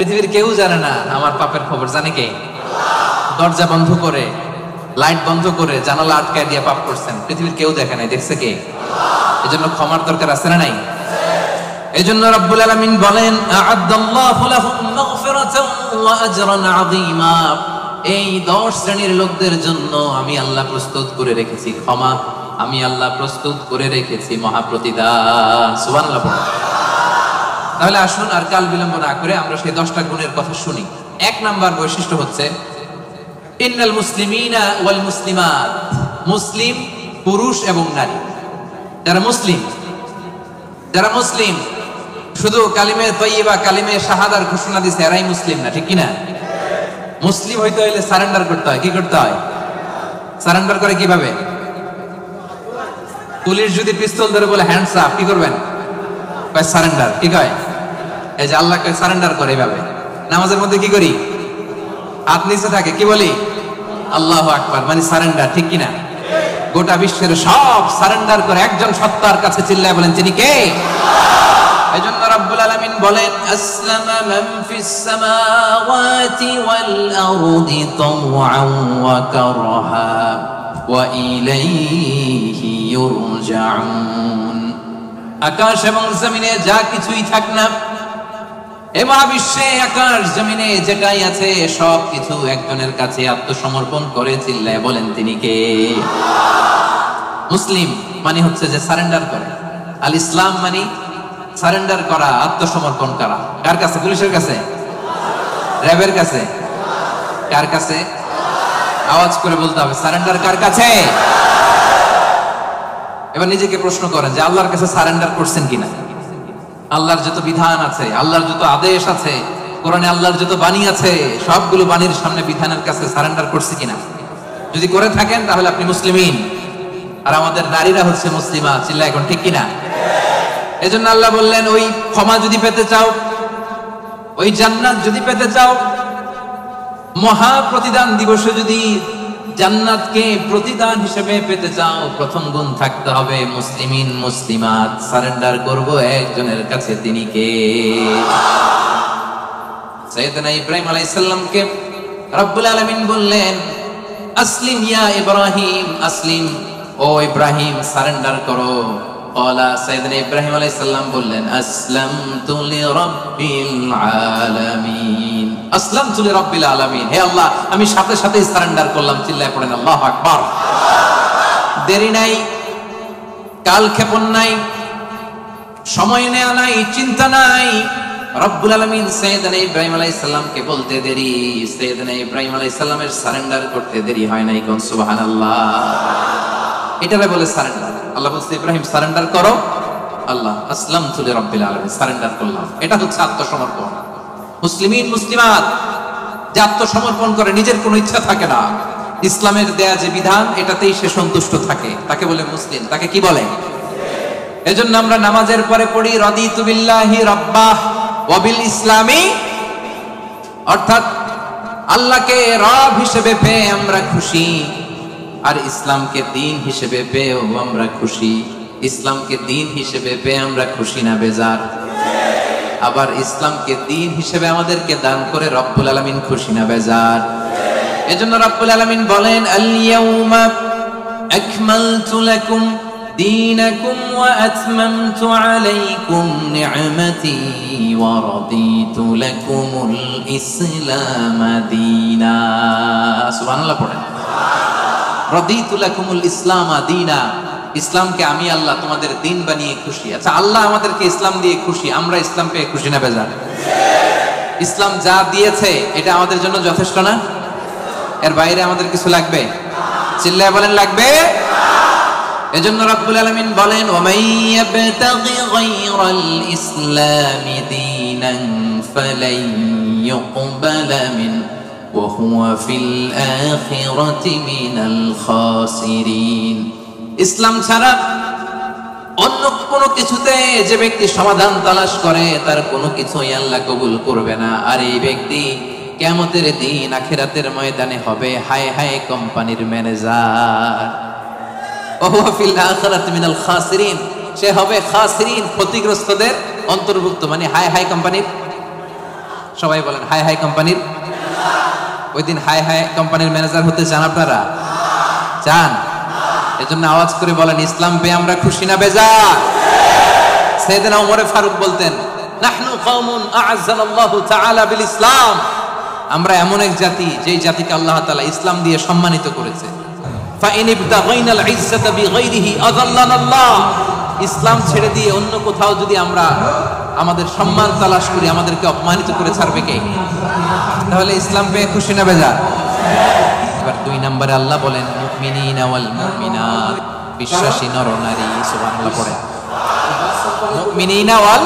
পৃথিবীর কেউ জানে না আমার পাপের খবর। জানে কে? দরজা বন্ধ করে, লাইট বন্ধ করে, জানালা আটকায় দিয়ে পাপ করছেন, পৃথিবীর কেউ দেখে নাই। দেখছে কে? এজন্য ক্ষমার দরকার আছে না নাই? এজন্য রব্বুল আলামিন বলেন, আ'আদাল্লাহু লাহুম মাগফিরাতান ওয়া আজরান আযীমা। এই 10 শ্রেণীর লোকদের জন্য আমি আল্লাহ প্রস্তুত করে রেখেছি ক্ষমা, আমি আল্লাহ প্রস্তুত করে রেখেছি মহাপ্রতিদান। সুবহানাল্লাহ। তাহলে আসুন আর কাল বিলম্ব না করে আমরা সেই 10টা গুণের কথা শুনি। 1 নাম্বার বৈশিষ্ট্য হচ্ছে ইন্নাল মুসলিমিনা ওয়াল মুসলিমাত, মুসলিম পুরুষ এবং নারী। যারা মুসলিম শুধু কালিমে তয়্যিবা, কালিমে শাহাদার ঘোষণা দিছে এরাই মুসলিম না, ঠিক কি না? মুসলিম হইতে হইলে সারেন্ডার করতে হয়। কি করতে হয়? সারেন্ডার করে কিভাবে? পুলিশ যদি পিস্তল ধরে বলে হ্যান্ডস আপ, কি করবেন? সারেন্ডার। কি কয়? এই যে আল্লাহ কয় সারেন্ডার করে এভাবে। নামাজের মধ্যে কি করি? হাত নিচে থাকে, কি বলি? আল্লাহু আকবার, মানে সারেন্ডার, ঠিক কিনা? গোটা বিশ্বের সব সারেন্ডার করে একজন সত্তার কাছে চিল্লায় বলেন তিনি কে? এজন্য রব্বুল আলামিন বলেন, আসলামা মান ফিস সামাওয়াতি ওয়াল আরদি তাওআন ওয়া কারহা ওয়া ইলাইহি ইউরজাউন। আকাশ এবং জমিনে যা কিছুই থাক না, এ মহাবিশ্বে আকাশ জমিনে যেটাই আছে সব কিছু একজনের কাছে আত্মসমর্পণ করে চিল্লায় বলেন তিনি কে? মুসলিম মানে হচ্ছে যে সারেন্ডার করে। আল ইসলাম মানে সারেন্ডার করা, আত্মসমর্পণ করা। কার কাছে? পুলিশের কাছে? র্যাবের কাছে? কার কাছে? আওয়াজ করে বলতে হবে, সারেন্ডার কার কাছে? এবার নিজেকে প্রশ্ন করেন যে আল্লাহর কাছে সারেন্ডার করছেন কিনা? আল্লাহর যত বিধান আছে, আল্লাহর যত আদেশ আছে, কোরআনে আল্লাহর যত বাণী আছে, সবগুলো বাণীর সামনে বিধানের কাছে সারেন্ডার করছে কিনা? যদি করে থাকেন তাহলে আপনি মুসলিমিন। আর আমাদের নারীরা হচ্ছে মুসলিমা। চিল্লা এখন, ঠিক কিনা? এজন্য আল্লাহ বললেন, ওই ক্ষমা যদি পেতে চাও, ওই জান্নাত যদি পেতে চাও, মহা প্রতিদান দিবসে যদি জান্নাতকে প্রতিদান হিসেবে পেতে চাও, প্রথম গুণ থাকতে হবে মুসলিমিন মুসলিমাত। সারেন্ডার করব একজনের কাছে, তিনি কে? সাইয়েদনা ইব্রাহিম আলাইহিস সালামকে রব্বুল আলামিন বললেন, আসলিম ইয়া ইব্রাহিম, আসলিম, ও ইব্রাহিম সারেন্ডার করো। ক্বালা, সাইয়েদনা ইব্রাহিম আলাইহিস সালাম বললেন, আসলামতু লিরাব্বিল আলামিন, আসলামতু লিরাব্বিল আলামিন। হে আল্লাহ, আমি সাথে সাথেই সারেন্ডার করলাম। চিল্লায় পড়েন আল্লাহু আকবার। দেরি নাই, কালক্ষেপণ নাই, সময় নেওয়া নাই, চিন্তা নাই। রব্বুল আলামিন সাইয়েদনা ইব্রাহিম আলাইহিস সালামকে বলতে দেরি, সাইয়েদনা ইব্রাহিম আলাইহিস সালামের সারেন্ডার করতে দেরি হয় নাই। কোন সুবহানাল্লাহ। এটারে বলে সারেন্ডার। আল্লাহ বলছে, ইব্রাহিম সারেন্ডার করো। আল্লাহ, আসলামতু লিরাব্বিল আলামিন, সারেন্ডার করলাম। এটা হচ্ছে আত্মসমর্পণ। মুসলিমিন মুসলিমাত যে আত্মসমর্পণ করে, নিজের কোনো ইচ্ছা থাকে না, ইসলামের দেয়া যে বিধান এটাতেই সে সন্তুষ্ট থাকে, তাকে বলে মুসলিম। তাকে কি বলে? এজন্য আমরা নামাজের পরে পড়ি, রাদিতু বিল্লাহি রাব্বাহ ওয়া বিল ইসলামি, অর্থাৎ আল্লাহকে রব হিসেবে পেয়ে আমরা খুশি, আর ইসলামকে দ্বীন হিসেবে পেয়েও আমরা খুশি। ইসলামকে দ্বীন হিসেবে পেয়ে আমরা খুশি না বেজার? আবার ইসলামকে দ্বীন হিসেবে আমাদেরকে দান করে রব্বুল আলামিন খুশি না বেজার? এজন্য রব্বুল আলামিন বলেন, আল ইয়াউমা আকমালতু লাকুম দীনাকুম ওয়া আতমামতু আলাইকুম নি'মাতি ওয়া রাদিতু লাকুমুল ইসলাম দীনা। সুবহানাল্লাহ পড়েন। রাদিতু লাকুমুল ইসলাম দীনা, ইসলামকে আমি আল্লাহ তোমাদের দিন বানিয়ে খুশি। আচ্ছা, আল্লাহ আমাদেরকে ইসলাম দিয়ে খুশি, আমরা ইসলাম পেয়ে খুশি না বেজার? ইসলাম যা দিয়েছে এটা আমাদের জন্য যথেষ্ট না? এর বাইরে আমাদের কিছু লাগবে? চিল্লায় বলেন, লাগবে। এজন্য রব্বুল আলামিন বলেন, ওয়া মাইয়াবতাগি গায়রাল ইসলামি দীনান ফালাই ইউকবালা মিন ওয়া হুয়া ফিল আখিরাতি মিনাল খাসিরিন। ইসলাম ছাড়া অন্য কোনো কিছুতে যে ব্যক্তি সমাধান তালাশ করে, তার কোনো কিছুই আল্লাহ কবুল করবে না। আর এই ব্যক্তি কিয়ামতের দিন আখিরাতের ময়দানে হবে হায় হায় কোম্পানির ম্যানেজার। ওয়া হুয়া ফিল আখিরাতি মিনাল খাসিরিন, সে হবে খাসিরিন, ক্ষতিগ্রস্তদের অন্তর্ভুক্ত, মানে হাই হাই কোম্পানির সবাই বলেন হাই হাই কোম্পানির। ওই দিন হাই হাই কোম্পানির ম্যানেজার হতে চান আপনারা? চান? এজন্য আওয়াজ করে বলেন ইসলাম পেয়ে আমরা খুশি না বেজার? সাইয়েদনা ওমর ফারুক বলতেন নাহনু কওমুন আ'আজ্জানাল্লাহু তাআলা বিল ইসলাম, আমরা এমন এক জাতি যেই জাতিকে আল্লাহ তাআলা ইসলাম দিয়ে সম্মানিত করেছে। ফাইন ইবতাগাইনাল ইজ্জাতা বিগাইরিহি আযাল্লানাল্লাহ, ইসলাম ছেড়ে দিয়ে অন্য কোথাও যদি আমরা আমাদের সম্মান তালাশ করি আমাদেরকে অপমানিত করে ছাড়বে কে? তাহলে ইসলাম পেয়ে খুশি না বেজার? এবার 2 নম্বরে আল্লাহ বলেন মুমিনিনা ওয়াল মুমিনাত, বিশ্বাসী নর নারী। সুবহানাল্লাহ পড়ে মুমিনিনা ওয়াল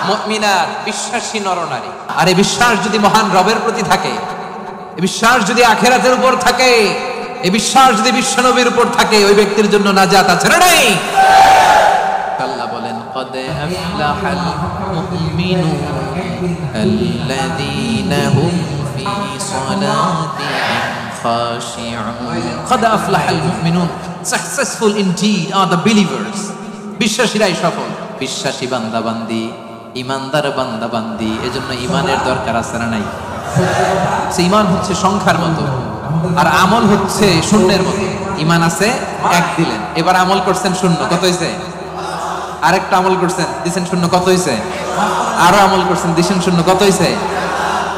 মুমিনাত, বিশ্বাসী নর নারী। আর এই বিশ্বাস যদি মহান রবের প্রতি থাকে, এই বিশ্বাস যদি আখিরাতের উপর থাকে, এই বিশ্বাস যদি বিশ্বনবীর উপর থাকে, ওই ব্যক্তির জন্য নাজাত আছে না নাই? আল্লাহ বলেন কদ আফলাহাল মুমিনুন আল্লাযীনা হুম ফি সালাতিহিম খাশিউন। কদ আফলাহাল মুমিনুন, successful indeed are the believers, বিশ্বাসীরাই সফল। বিশ্বাসী বান্দা বান্দি, ইমানদার বান্দা বান্দি, এজন্য ইমানের দরকার আছে না নাই? ঈমান হচ্ছে সংখ্যার মতো আর আমল হচ্ছে শূন্যের মতো। ঈমান আছে 1 দিলেন, এবার আমল করছেন 0, কত হইছে? আরেকটা আমল করছেন দিছেন 0, কত হইছে? আরো আমল করছেন দিছেন 0, কত হইছে?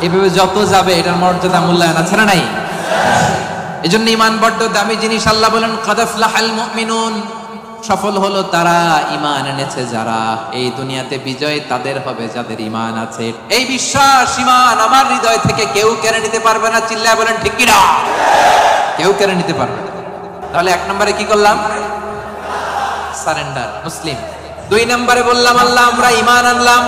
এইভাবে যত যাবে এটার মর্যাদা মূল্যায়ন আছে না নাই? এজন্য ঈমান বড় দামি জিনিস। আল্লাহ বলেন কাদ আফলাহাল মুমিনুন, সফল হলো তারা ঈমান এনেছে যারা। এই দুনিয়াতে বিজয় তাদের হবে যাদের ঈমান আছে। এই বিশ্বাস ঈমান আমার হৃদয় থেকে কেউ কেড়ে নিতে পারবে না। চিল্লায় বলেন ঠিক কি না? কেউ কেড়ে নিতে পারবে না। তাহলে 1 নম্বরে কি করলাম? সারেন্ডার, মুসলিম। 2 নম্বরে বললাম আল্লাহ আমরা ঈমান আনলাম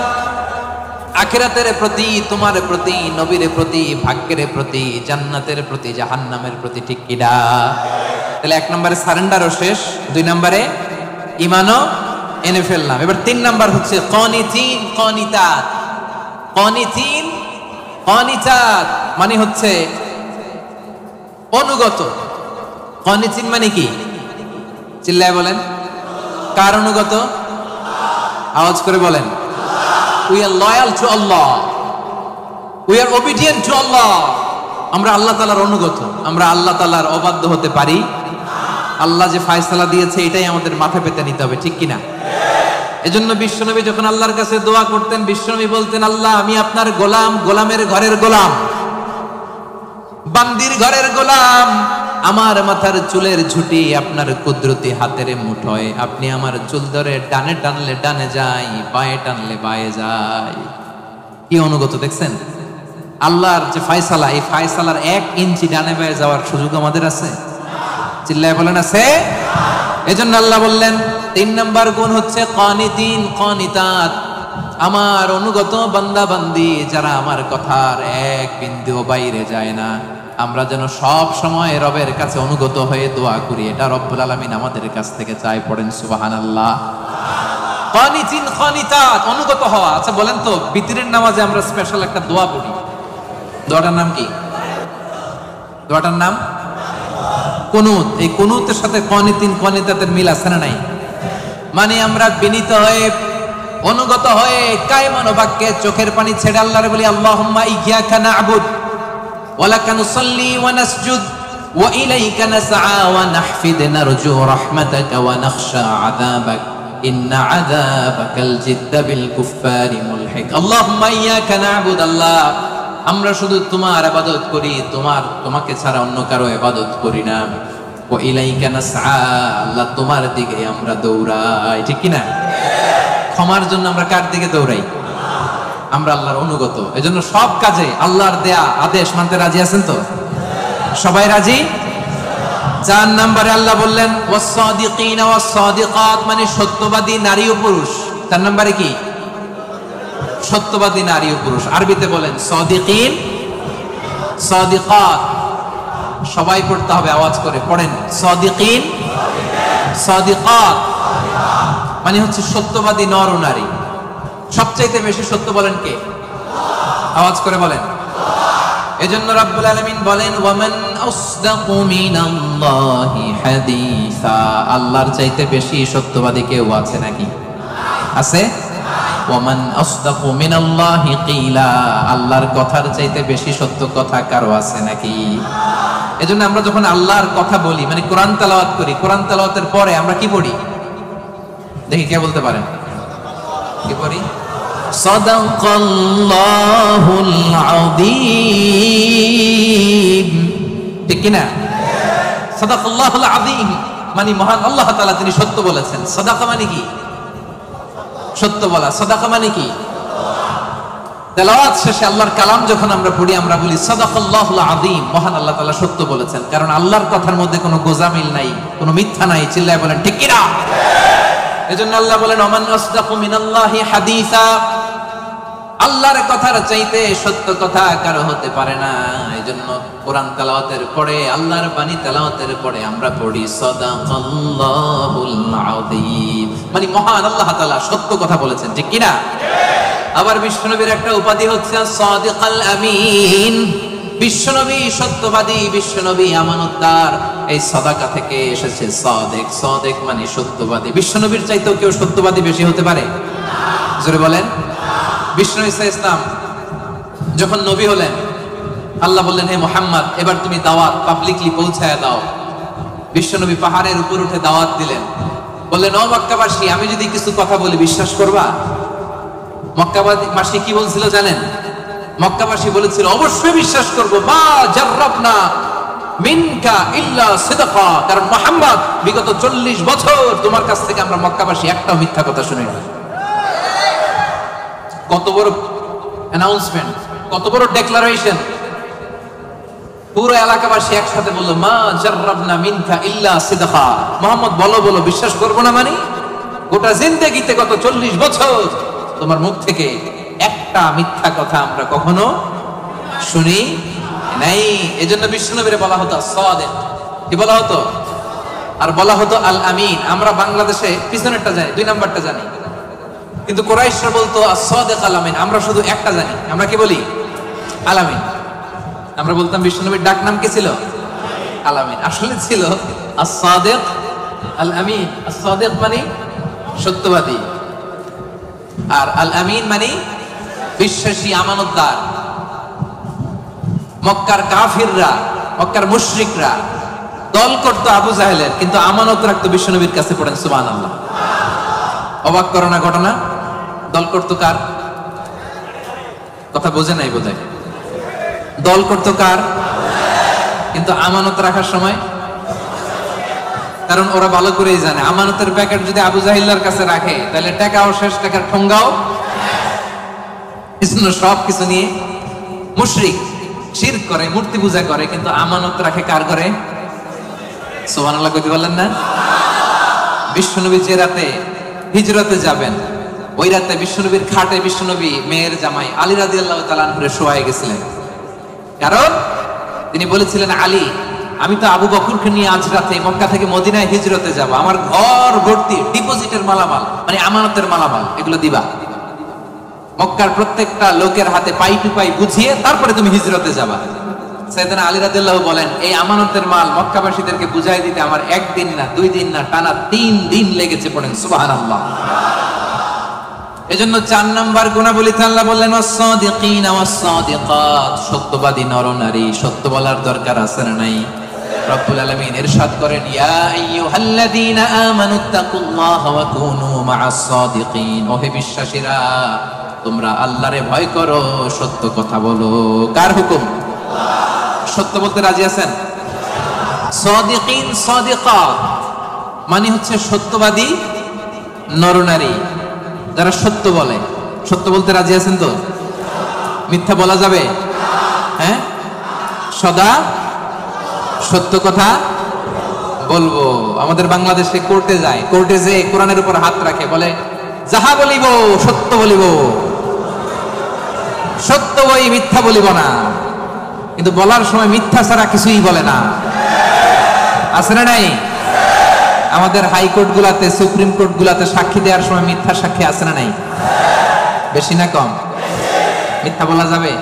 আখিরাতের প্রতি, তোমার প্রতি, নবীর প্রতি, ভাগ্যের প্রতি, জান্নাতের প্রতি, জাহান্নামের প্রতি, ঠিক কি না? তাহলে 1 নম্বরে সারেন্ডারও শেষ, 2 নম্বরে ঈমানও এনে ফেললাম। এবার 3 নাম্বার হচ্ছে কানিতিন কানিতাত। কানিতিন কানিতাত মানে হচ্ছে অনুগত। কানিতিন মানে কি? চিল্লায় বলেন। কার অনুগত? আওয়াজ করে বলেন। We are loyal to Allah. We are obedient to Allah. আমরা আল্লাহ তাআলার অনুগত। আমরা আল্লাহ তাআলার অবাধ্য হতে পারি? আল্লাহ যে ফয়সালা দিয়েছে এটাই আমাদের মাথা পেতে নিতে হবে, ঠিক কিনা? এজন্য বিশ্বনবী যখন আল্লাহর কাছে দোয়া করতেন, বিশ্বনবী বলতেন আল্লাহ আমি আপনার গোলাম, গোলামের ঘরের গোলাম, বান্দির ঘরের গোলাম। আমার মাথার চুলের ঝুঁটি আপনার কুদরতি হাতের মুঠোয়। আপনি আমার চুল ধরে ডানে টানলে ডানে যাই, বায়ে টানলে বায়ে যাই। কি অনুগত দেখছেন? আল্লাহর যে ফয়সালা, এই ফয়সালার 1 ইঞ্চি ডানে বায়ে যাওয়ার সুযোগ আমাদের আছে? চিল্লায় বলেন আছে? এজন্য আল্লাহ বললেন 3 নাম্বার গুণ হচ্ছে কানিতিন কানিতাত, আমার অনুগত বান্দা বান্দি যারা আমার কথার 1 বিন্দুও বাইরে যায় না। আমরা যেন সব সময় রবের কাছে অনুগত হয়ে দোয়া করি, এটা রব্বুল আলামিন আমাদের কাছ থেকে চাই। পড়েন সুবহানাল্লাহ। কানিতিন কানিতাত, অনুগত হওয়া। আচ্ছা বলেন তো, বিতরের নামাজে আমরা স্পেশাল একটা দোয়া পড়ি, দোয়াটার নাম কি? দোয়াটার নাম কুনুত। এই কুনুতের সাথে কানিতিন কানিতাতের মিল আছে না নাই? মানে আমরা বিনীত হয়ে, অনুগত হয়ে, কায়মান বাক্যে চোখের পানি ছেড়ে আল্লাহরে বলি আল্লাহুম্মা ইয়্যাকা না'বুদ ওয়া লাকা নুসাল্লি ওয়া নাসজুদ ওয়া ইলাইকা নাসআ ওয়া নাহফিদ নারজু রাহমাতাকা ওয়া নাখশা আযাবাক ইন্না আযাবাকাল জিদ্দা বিল কুফফারি মুলহিক। আল্লাহুম্মা ইয়্যাকা না'বুদ, আল্লাহ আমরা শুধু তোমার ইবাদত করি, তোমাকে ছাড়া অন্য কারো ইবাদত করি না। ওয়া ইলাইকা নাসআ, আল্লাহ তোমার দিকে আমরা দৌড়াই, ঠিক কি না? ক্ষমার জন্য আমরা কার দিকে দৌড়াই? আমরা আল্লাহর অনুগত। এজন্য সব কাজে আল্লাহর দেয়া আদেশ মানতে রাজি আছেন তো? সবাই রাজি? 4 নম্বরে আল্লাহ বললেন ওয়াস-সাদিকিনা ওয়াস-সাদিকাত, মানে সত্যবাদী নারী ও পুরুষ। 4 নম্বরে কি? সত্যবাদী নারী ও পুরুষ। আরবিতে বলেন সাদিকিন সাদিকাত। সবাই পড়তে হবে, আওয়াজ করে পড়েন। সাদিকিন সাদিকাত মানে হচ্ছে সত্যবাদী নর ও নারী। সবচাইতে বেশি সত্য বলেন কে? আওয়াজ করে বলেন। এজন্য রাব্বুল আলামিন বলেন ওয়ামান আসদাকু মিনাল্লাহি হাদিসা, আল্লাহর চাইতে বেশি সত্যবাদী কেউ আছে নাকি? আছে? ওয়ামান আসদাকু মিনাল্লাহি কিলা, আল্লাহর কথার চাইতে বেশি সত্য কথা কারো আছে নাকি? এজন্য আমরা যখন আল্লাহর কথা বলি, মানে কোরআন তেলাওয়াত করি, কোরআন তেলাওয়াতের পরে আমরা কি পড়ি? দেখি কে বলতে পারেন কি পড়ি? সাদাকাল্লাহুল আযীম, ঠিক কি না? সাদাকাল্লাহুল আযীম মানে মহান আল্লাহ তাআলা তিনি সত্য বলেছেন। সাদাকা মানে কি? সত্য বলা। সাদাকা মানে কি? তেলাওয়াত শেষে আল্লাহর কালাম যখন আমরা পড়ি আমরা বলি সাদাকাল্লাহুল আযীম, মহান আল্লাহ তাআলা সত্য বলেছেন। কারণ আল্লাহর কথার মধ্যে কোনো গোজামিল নাই, কোনো মিথ্যা নাই। চিল্লায় বলেন ঠিক কি না? এজন্য আল্লাহ বলেন ওমান আসদাকু মিনাল্লাহি হাদিসা, আল্লাহর কথার চাইতে সত্য কথা কারো হতে পারে না। এজন্য কোরআন তেলাওয়াতের পরে, আল্লাহর বাণী তেলাওয়াতের পরে আমরা পড়ি সাদাকাল্লাহুল আযীম, মানে মহান আল্লাহ তাআলা সত্য কথা বলেছেন, ঠিক কি না? আবার বিশ্বনবীর একটা উপাধি হচ্ছে সাদিকাল আমিন, বিশ্বনবী সত্যবাদী, বিশ্বনবী আমানতদার। এই সাদাকা থেকে এসেছে সাদিক, সাদিক মানে সত্যবাদী। বিশ্বনবীর চাইতেও কেউ সত্যবাদী বেশি হতে পারে? জোরে বলেন। বিশ্বনবী সাল্লাল্লাহু আলাইহি ওয়াসাল্লাম যখন নবী হলেন, আল্লাহ বললেন হে মুহাম্মদ এবার তুমি দাওয়াত পাবলিকলি পৌঁছায় দাও। বিশ্বনবী পাহাড়ের উপর উঠে দাওয়াত দিলেন, বললেন ও মক্কাবাসী, আমি যদি কিছু কথা বলি বিশ্বাস করবা? মক্কাবাসী কি বলছিল জানেন? মক্কাবাসী বলেছিল অবশ্যই বিশ্বাস করব, মা জাররাবনা মিনকা ইল্লা সিদকা, কারণ মুহাম্মদ বিগত 40 বছর তোমার কাছ থেকে আমরা মক্কাবাসী একটাও মিথ্যা কথা শুনিনি। কত বড় অ্যানাউন্সমেন্ট, কত বড় ডেক্লারেশন! পুরো এলাকাবাসী একসাথে বলল মা জাররাবনা মিনকা ইল্লা সিদকা, মুহাম্মদ বলো বলো, বিশ্বাস করব না মানে? গোটা জিন্দেগিতে গত 40 বছর তোমার মুখ থেকে একটা মিথ্যা কথা আমরা কখনো শুনি নাই। এজন্য বিশ্বনবীরে বলা হতো সাদিক, কি বলা হতো? আর বলা হতো আল আমিন। আমরা বাংলাদেশে পিছনেরটা জানি, 2 নাম্বারটা জানি, কিন্তু কুরাইশরা বলতো as-সাদিক আল আমিন। আমরা শুধু একটা জানি, আমরা কি বলি? আল আমিন। আমরা বলতাম বিশ্বনবীর ডাক নাম কি ছিল? আল আমিন। আসলে ছিল as-সাদিক আল আমিন। as-সাদিক মানে সত্যবাদী, আর আল আমিন মানে বিশ্বাসী, আমানতদার। মক্কার কাফিররা, মক্কার মুশরিকরা দল করত আবু জাহেলের, কিন্তু আমানত রাখতো বিশ্বনবীর কাছে। পড়েন সুবহানাল্লাহ। অবাক করো না ঘটনা? দল করতো কার? কথা বোঝে নাই বোধহয়। দল করতো কার? কিন্তু আমানত রাখার সময়, কারণ ওরা ভালো করেই জানে আমানতের প্যাকেট যদি আবু জাহিল্লার কাছে রাখে তাহলে টাকাও শেষ, টাকার ঠোঙ্গাও। সব কিছু নিয়ে মুশরিক, শিরক করে, মূর্তি পূজা করে, কিন্তু আমানত রাখে কার ঘরে? সুবহানাল্লাহ কইতে বললেন না? বিশ্বনবী যে রাতে হিজরতে যাবেন, ওই রাতে বিশ্বনবীর খাটে বিশ্বনবী মেয়ের জামাই আলী রাদিয়াল্লাহু তাআলা আনহুরে শোয়ায় গেছিলেন। কারণ তিনি বলেছিলেন আলী, আমি তো আবু বকরকে নিয়ে আজ রাতে মক্কা থেকে মদিনায় হিজরতে যাব, আমার ঘর ভর্তি ডিপোজিটের মালামাল, মানে আমানতের মালামাল, এগুলো দিবা। মক্কার প্রত্যেকটা লোকের হাতে পাই টু পাই বুঝিয়ে তারপরে তুমি হিজরতে যাবা। সাইয়েদনা আলী রাদিয়াল্লাহু বলেন এই আমানতের মাল মক্কাবাসীদেরকে বুঝাই দিতে আমার 1 দিন না 2 দিন না টানা 3 দিন লেগেছে। পড়েন সুবহানাল্লাহ। এজন্য 4 নাম্বার গুণাবলীতে আল্লাহ বললেন ওয়াস-সাদিকিনা ওয়াস-সাদিকাত, সত্যবাদী নরনারী, সত্য বলার দরকার আছে না নাই? রব্বুল আলামিন ইরশাদ করেন ইয়া আইয়ুহাল্লাযীনা আমানুত্তাকুল্লাহা ওয়া কুনু মা'আস-সাদিকিন, ওহে বিশ্বাসীরা তোমরা আল্লাহরে ভয় করো, সত্য কথা বলো। কার হুকুম? সত্য বলতে রাজি আছেন? সাদিকিন সাদিকাত মানে হচ্ছে সত্যবাদী নরনারী, যারা সত্য বলে। সত্য বলতে রাজি আছেন তো? মিথ্যা বলা যাবে? হ্যাঁ, সদা সত্য কথা বলবো। আমাদের বাংলাদেশে কোর্টে যায়, কোর্টে যে কোরআনের উপর হাত রাখে, বলে যাহা বলিব সত্য বলিব, সত্য বই মিথ্যা বলিব না। কিন্তু বলার সময় মিথ্যা ছাড়া কিছুই বলে না। আছে না নাই? আমাদের হাইকোর্ট গুলাতে, সুপ্রিম কোর্ট গুলাতে সাক্ষী দেওয়ার সময় মিথ্যা সাক্ষী আছে না নাই? বেশি না কম? মিথ্যা বলা যাবে?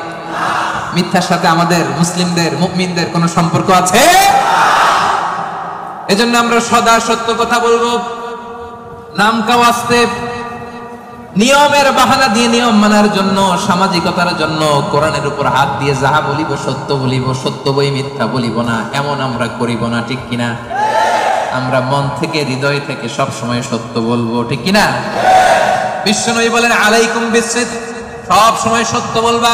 মিথ্যার সাথে আমাদের মুসলিমদের, মুমিনদের কোনো সম্পর্ক আছে? এজন্য আমরা সদা সত্য কথা বলবো। নাম কা ওয়াস্তে নিয়মের বাহানা দিয়ে নিয়ম মানার জন্য, সামাজিকতার জন্য কোরআনের উপর হাত দিয়ে যাহা বলিব সত্য বলিব, সত্য বই মিথ্যা বলিব না, এমন আমরা করিব না, ঠিক কিনা? আমরা মন থেকে হৃদয় থেকে সব সময় সত্য বলবো, ঠিক কিনা? বিশ্বনবী বলেন আলাইকুম বিসিদক, সব সময় সত্য বলবা।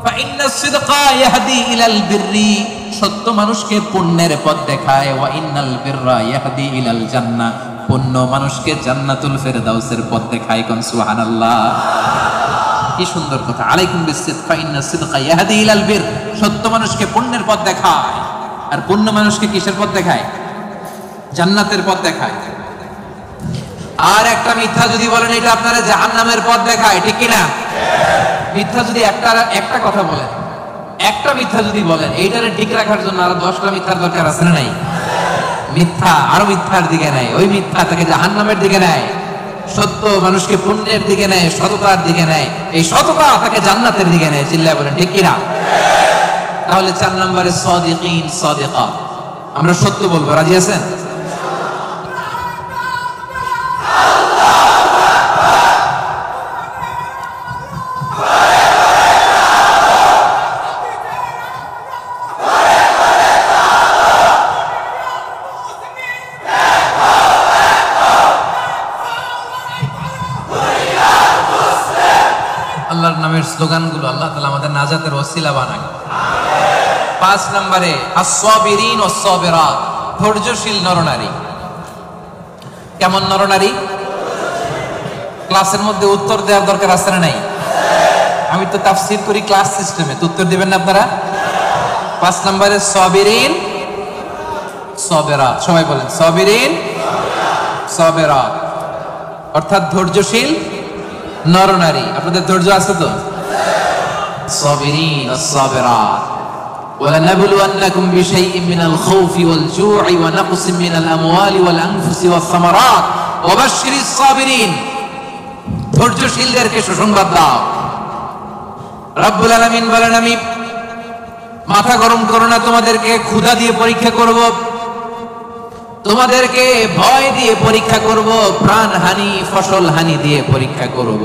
ফা ইন্নাস সিদকা ইয়াহদি ইলাল বিররি, সত্য মানুষকে পুণ্যের পথ দেখায়। ওয়া ইন্নাল বিররা ইয়াহদি ইলাল জান্নাহ, পুণ্য মানুষকে জান্নাতুল ফেরদাউসের পথ দেখায়। কোন সুবহানাল্লাহ। কি সুন্দর কথা। আলাইকুম বিসিদক ফা ইন্নাস সিদকা ইয়াহদি ইলাল বির, সত্য মানুষকে পুণ্যের পথ দেখায়, আর পুণ্য মানুষকে কিসের পথ দেখায়? জান্নাতের পথ দেখায়। আর একটা মিথ্যা যদি বলেন এটা আপনারা জাহান্নামের পথ দেখায়, ঠিক কিনা? মিথ্যা যদি একটা কথা বলেন, একটা মিথ্যা যদি বলেন, এইটারে ঠিক রাখার জন্য আরো 10টা মিথ্যার দরকার আছে না নাই? মিথ্যা আরো মিথ্যার দিকে নেয়, ওই মিথ্যা তাকে জাহান্নামের দিকে নেয়। সত্য মানুষকে পুণ্যের দিকে নেয়, সততার দিকে নেয়, এই সততা তাকে জান্নাতের দিকে নেয়। চিল্লায় বলেন ঠিক কিনা? তাহলে 4 নম্বরে সাদিকিন সাদিকা, আমরা সত্য বলবো, রাজি আছেন? আল্লাহর নামের স্লোগানগুলো আল্লাহ তাআলা আমাদের নাজাতের ওসিলা বানায়। 5 নম্বরে আস-সাবিরিন ওয়াস-সাবিরাত, ধৈর্যশীল নরনারী। কেমন নরনারী? ক্লাসের মধ্যে উত্তর দেওয়ার দরকার আছে না নাই? আমি তো তাফসীর করি ক্লাস সিস্টেমে, তো উত্তর দিবেন না আপনারা? 5 নম্বরে সাবিরিন সাবিরাত, সবাই বলেন সাবিরিন সাবিরাত, অর্থাৎ ধৈর্যশীল নরনারী। আপনাদের ধৈর্য আছে তো? সাবিরিন ওয়াস-সাবিরাত। وَلَنَبْلُوَنَّكُمْ بِشَيْءٍ مِّنَ الْخَوْفِ وَالْجُوعِ وَنَقْصٍ مِّنَ الْأَمْوَالِ وَالْأَنفُسِ وَالثَّمَرَاتِ وَبَشِّرِ الصَّابِرِينَ। ধৈর্যশীলদেরকে সুসংবাদ দাও। রব্বুল আলামিন বলেন আমি মাথা গরম করো না, তোমাদেরকে ক্ষুধা দিয়ে পরীক্ষা করব, তোমাদেরকে ভয় দিয়ে পরীক্ষা করব, প্রাণহানি ফসল হানি দিয়ে পরীক্ষা করব।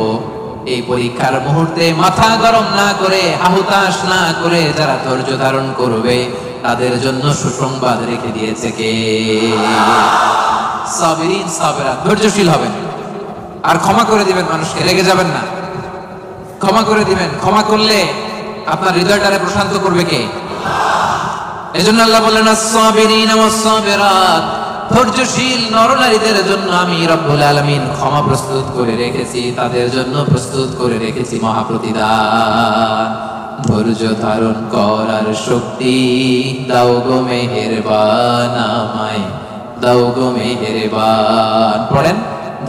এই পরীক্ষার মুহূর্তে মাথা গরম না করে, হাহুতাশ না করে যারা ধৈর্য ধারণ করবে তাদের জন্য সুসংবাদ রেখে দিয়েছে কে? সাবিরিন সাবিরাত, ধৈর্যশীল হবেন আর ক্ষমা করে দিবেন মানুষকে, রেগে যাবেন না। ক্ষমা করে দিবেন, ক্ষমা করলে আপনার হৃদয়টারে প্রশান্ত করবে কে? এজন্য আল্লাহ বললেন আস-সাবিরিন ওয়াস-সাবিরাত, ধৈর্যশীল নরনারীদের জন্য আমি রব্বুল আলামিন ক্ষমা প্রস্তুত করে রেখেছি, তাদের জন্য প্রস্তুত করে রেখেছি মহাপ্রতিদান। ধৈর্য ধারণ করার শক্তি দাও গো মেহেরবান, আমায় দাও গো মেহেরবান। পড়েন,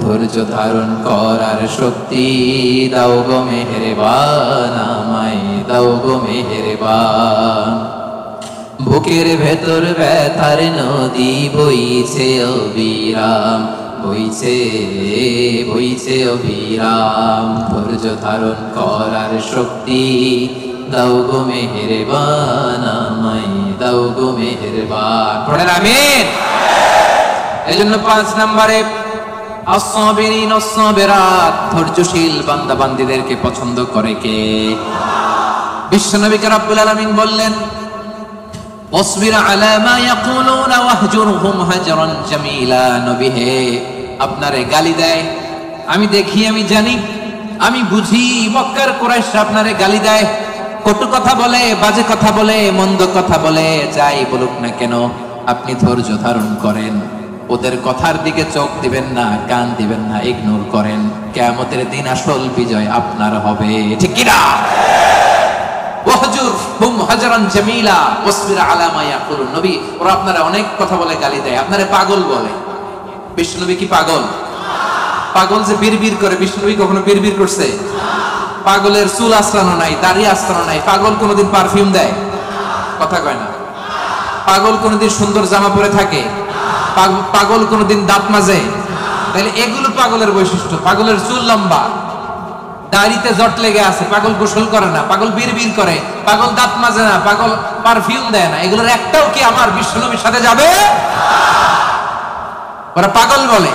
ধৈর্য ধারণ করার শক্তি দাও গো মেহেরবান, আমায় দাও গো মেহেরবান। বুকের ভেতর ব্যথার নদী বইছে অবিরাম, বইছে বইছে অবিরাম। ধৈর্য ধারণ করার শক্তি দাও গো মেহেরবান, আমায় দাও গো মেহেরবান। পড়েন আমিন। এজন্য 5 নম্বরে আস-সাবিরিন ওয়াস-সাবিরাত, ধৈর্যশীল বান্দা বান্দীদেরকে পছন্দ করে কে? বিশ্বনবীকে রব্বুল আলামিন বললেন ওয়াসবির আলা মা ইয়াকুলুনা ওয়াহজুরহুম হাজরান জামিলা। নবী হে, আপনারে গালি দেয়, আমি দেখি, আমি জানি, আমি বুঝি, মক্কার কুরাইশরা আপনারে গালি দেয়, কটু কথা বলে, বাজে কথা বলে, মন্দ কথা বলে, যাই বলুক না কেন আপনি ধৈর্য ধারণ করেন, ওদের কথার দিকে চোখ দিবেন না, কান দিবেন না, ইগনোর করেন। কিয়ামতের দিন আসল বিজয় আপনার হবে, ঠিক কি না? ওয়াহজুরহুম হাজরান জামিলা ওয়াসবির আলা মা ইয়াকুলুন। নবী, ওরা আপনারা অনেক কথা বলে, গালি দেয়, আপনারে পাগল বলে। বিশ্বনবী কি পাগল? পাগল যে বিড়বিড় করে, বিশ্বনবী কখনো বিড়বিড় করছে? পাগলের চুল আঁচড়ানো নাই, দাড়ি আঁচড়ানো নাই। পাগল কোনোদিন পারফিউম দেয়? কথা কয় না। পাগল কোনোদিন সুন্দর জামা পরে থাকে? পাগল কোনোদিন দাঁত মাজে? তাহলে এগুলো পাগলের বৈশিষ্ট্য। পাগলের চুল লম্বা, দাড়িতে জট লেগে আছে, পাগল গোসল করে না, পাগল বিড়বিড় করে, পাগল দাঁত মাজে না, পাগল পারফিউম দেয় না, এগুলোর একটাও কি আমার বিশ্বনবীর সাথে যাবে? ওরা পাগল বলে।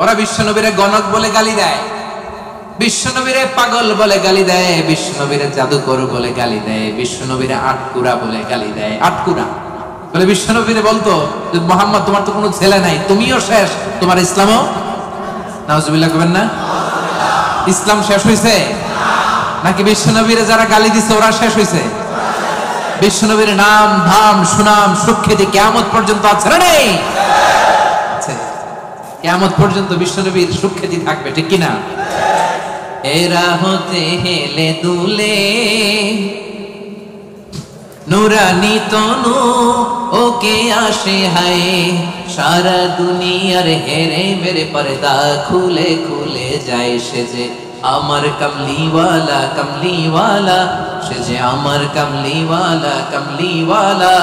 ওরা বিশ্বনবীরে গণক বলে গালি দেয়, বিশ্বনবীরে পাগল বলে গালি দেয়, বিশ্বনবীরে জাদুকর বলে গালি দেয়, বিশ্বনবীরে আটকুরা বলে গালি দেয়। আটকুরা বলে বিশ্বনবীরে বলতো যে মুহাম্মদ তোমার তো কোনো ছেলে নাই, তুমিও শেষ, তোমার ইসলামও। নাউজুবিল্লাহ করবেন না? ইসলাম শেষ হয়েছে নাকি বিশ্বনবীরে যারা গালি দিচ্ছে ওরা শেষ হয়েছে? বিশ্বনবীর নাম ধাম সুনাম সুখ্যাতি কিয়ামত পর্যন্ত আছে না নেই? কিয়ামত পর্যন্ত বিশ্বনবীর সুখ্যাতি থাকবে, ঠিক কিনা? এরা হতে হেলে দুলে নুরানি তনু ওকে আসে হায়, সারা দুনিয়ার হেরে মেরে পর্দা খুলে খুলে যায় সে যে আমার কমলিওয়ালা কমলিওয়ালা, সে যে আমার কমলিওয়ালা কমলিওয়ালা।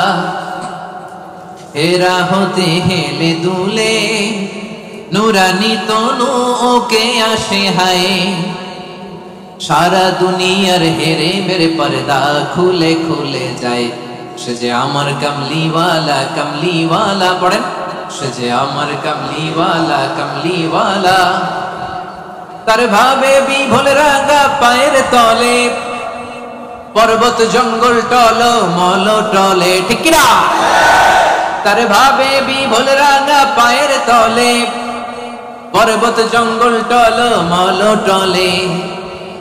এরা হতে হেলে দুলে নুরানি তনু ওকে আসে হায়, সারা দুনিয়ার হেরে মেরে পর্দা খুলে খুলে যায় সে যে আমার কমলিওয়ালা কমলিওয়ালা। পড়েন, সে যে আমার কমলিওয়ালা কমলিওয়ালা। তার ভাবে বিভোল রাঙা পায়ের তলে পর্বত জঙ্গল টল মল টলে, ঠিক কিনা? তার ভাবে বিভোল রাঙা পায়ের তলে পর্বত জঙ্গল টল মল টলে,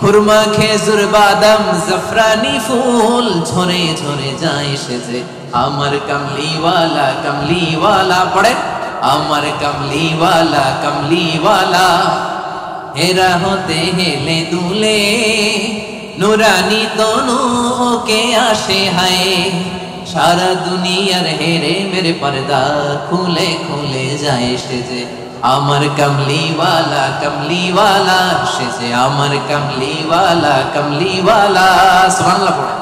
খুরমা খেজুর বাদাম জাফরানি ফুল ঝরে ঝরে যায় সে যে আমার কমলিওয়ালা কমলিওয়ালা। পড়ে, আমার কমলিওয়ালা কমলিওয়ালা। হেরা হতে হেলে দুলে নুরানি তনু ওকে আসে হায়, সারা দুনিয়ার হেরে মেরে পর্দা খুলে খুলে যায় সে যে আমার কমলিওয়ালা কমলিওয়ালা, সে যে আমার কমলিওয়ালা কমলিওয়ালা। সুবহানাল্লাহ পড়ে।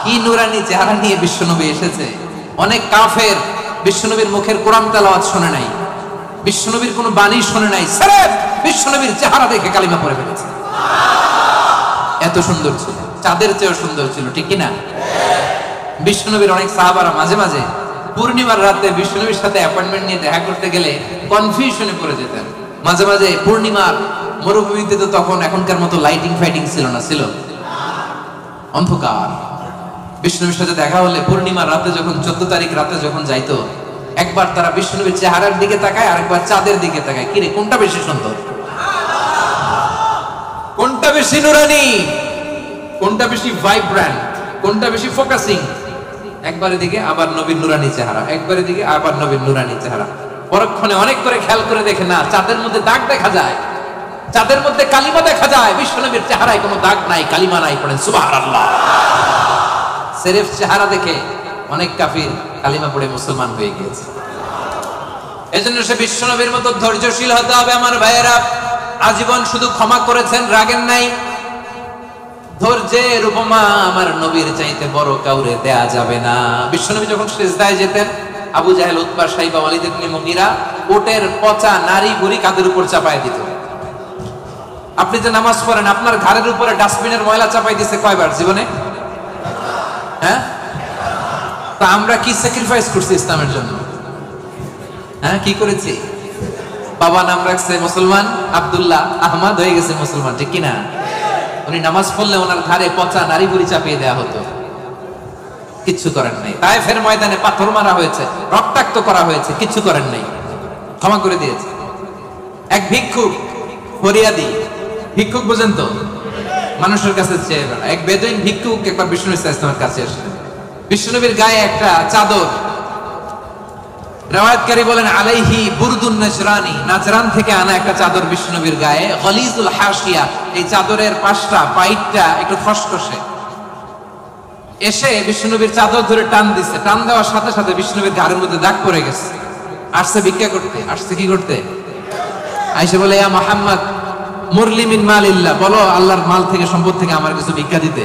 কি নুরানি চেহারা নিয়ে বিশ্বনবী এসেছে। অনেক কাফের বিশ্বনবীর মুখের কোরআন তেলাওয়াত শুনে নাই, বিশ্বনবীর কোনো বাণী শুনে নাই, সির্ফ বিশ্বনবীর চেহারা দেখে কালিমা পড়ে ফেলেছে। এত সুন্দর ছিল, চাঁদের চেয়েও সুন্দর ছিল, ঠিক কিনা? বিশ্বনবীর অনেক সাহাবারা মাঝে মাঝে পূর্ণিমার রাতে বিশ্বনবীর সাথে অ্যাপয়েন্টমেন্ট নিয়ে দেখা করতে গেলে কনফিউশনে পড়ে যেতেন। মাঝে মাঝে পূর্ণিমার মরুভূমিতে তো তখন এখনকার মতো লাইটিং ফাইটিং ছিল না, ছিল অন্ধকার। বিশ্বনবীর সাথে দেখা হলে পূর্ণিমার রাতে যখন 14 তারিখ রাতে যখন যাইতো, একবার তারা বিশ্বনবীর চেহারার দিকে তাকায়, আরেকবার চাঁদের দিকে তাকায়। কিরে, কোনটা বেশি সুন্দর? কোনটা বেশি নুরানি? কোনটা বেশি ভাইব্রেন্ট? কোনটা বেশি ফোকাসিং? একবারের দিকে আবার নবীর নুরানি চেহারা, একবারের দিকে আবার নবীর নুরানি চেহারা। পরক্ষণে অনেক করে খেয়াল করে দেখে না, চাঁদের মধ্যে দাগ দেখা যায়, চাঁদের মধ্যে কালিমা দেখা যায়, বিশ্বনবীর চেহারায় কোনো দাগ নাই, কালিমা নাই। পড়েন সুবহানাল্লাহ। সির্ফ চেহারা দেখে অনেক কাফির কালিমা পড়ে মুসলমান হয়ে গিয়েছে। এজন্য সে বিশ্বনবীর মতো ধৈর্যশীল হতে হবে। আমার ভাইয়েরা, আজীবন শুধু ক্ষমা করেছেন, রাগেন নাই। ধৈর্যের উপমা আমার নবীর চাইতে বড় কাউরে দেয়া যাবে না। বিশ্বনবী যখন সিজদায় যেতেন, আবু জাহেল, উতবা, সাইবা, ওয়ালিদ ইবনে মুগীরা ওটের পচা নারী বুড়ি কাঁধের উপর চাপায় দিত। আপনি যে নামাজ পড়েন, আপনার ঘাড়ের উপরে ডাস্টবিনের ময়লা চাপাই দিছে কয়বার জীবনে? হ্যাঁ, তা আমরা কি স্যাক্রিফাইস করছি ইসলামের জন্য? হ্যাঁ, কি করেছি? বাবা নাম রাখছে মুসলমান, আব্দুল্লাহ, আহমদ হয়ে গেছে মুসলমান, ঠিক কিনা? উনি নামাজ পড়লে ওনার ঘাড়ে পচা নারী বুড়ি চাপিয়ে দেওয়া হতো, কিচ্ছু করেন নাই। তায়েফের ময়দানে পাথর মারা হয়েছে, রক্তাক্ত করা হয়েছে, কিচ্ছু করেন নাই, ক্ষমা করে দিয়েছে। এক ভিক্ষুক, ফরিয়াদি ভিক্ষুক, বুঝেন তো, মানুষের কাছে চেয়ে বেড়া, এক বেদুইন ভিক্ষুক একবার বিষ্ণু ইসলামের কাছে আসলেন। বিষ্ণুনবীর গায়ে একটা চাদর, রিওয়ায়াতকারী বলেন আলাইহি বুরদুন নাজরানি, নাজরান থেকে আনা একটা চাদর বিষ্ণুনবীর গায়ে, গলিজুল হাশিয়া, এই চাদরের পাশটা পাইটটা একটু খসখসে। এসে বিষ্ণুনবীর চাদর ধরে টান দিছে, টান দেওয়ার সাথে সাথে বিষ্ণুনবীর ঘাড়ের মধ্যে দাগ পড়ে গেছে। আসছে ভিক্ষা করতে, আসছে কি করতে? আয়েশা বলে, ইয়া মুহাম্মদ মুরলি মিন মালিল্লাহ, বলো আল্লাহর মাল থেকে, সম্পদ থেকে আমার কিছু ভিক্ষা দিতে।